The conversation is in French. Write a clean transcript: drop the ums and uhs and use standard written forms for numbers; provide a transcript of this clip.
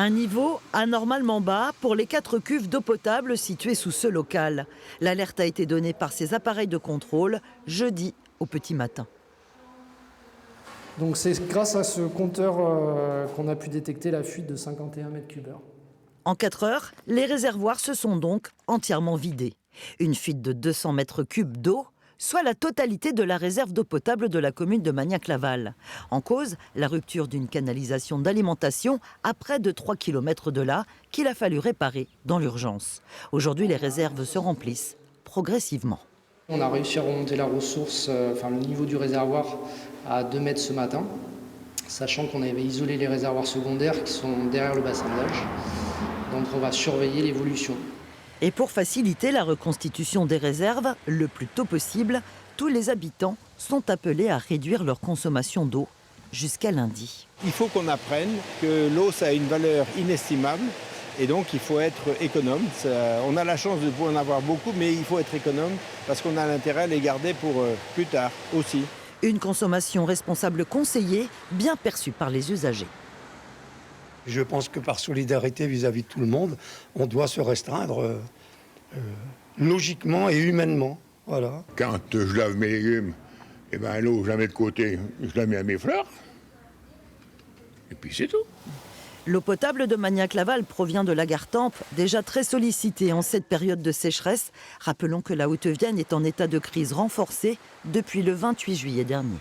Un niveau anormalement bas pour les 4 cuves d'eau potable situées sous ce local. L'alerte a été donnée par ces appareils de contrôle jeudi au petit matin. Donc c'est grâce à ce compteur qu'on a pu détecter la fuite de 51 mètres cubes heure. En 4 heures, les réservoirs se sont donc entièrement vidés. Une fuite de 200 mètres cubes d'eau, soit la totalité de la réserve d'eau potable de la commune de Magnac-Laval. En cause, la rupture d'une canalisation d'alimentation à près de 3 km de là, qu'il a fallu réparer dans l'urgence. Aujourd'hui, les réserves se remplissent progressivement. On a réussi à remonter la ressource, le niveau du réservoir à 2 mètres ce matin, sachant qu'on avait isolé les réservoirs secondaires qui sont derrière le bassin d'âge. Donc on va surveiller l'évolution. Et pour faciliter la reconstitution des réserves le plus tôt possible, tous les habitants sont appelés à réduire leur consommation d'eau jusqu'à lundi. Il faut qu'on apprenne que l'eau, ça a une valeur inestimable et donc il faut être économe. On a la chance de pouvoir en avoir beaucoup, mais il faut être économe parce qu'on a l'intérêt à les garder pour plus tard aussi. Une consommation responsable conseillée, bien perçue par les usagers. Je pense que par solidarité vis-à-vis de tout le monde, on doit se restreindre logiquement et humainement. Voilà. Quand je lave mes légumes, l'eau, je la mets de côté, je la mets à mes fleurs. Et puis c'est tout. L'eau potable de Magnac-Laval provient de la Gartempe, déjà très sollicitée en cette période de sécheresse. Rappelons que la Haute-Vienne est en état de crise renforcée depuis le 28 juillet dernier.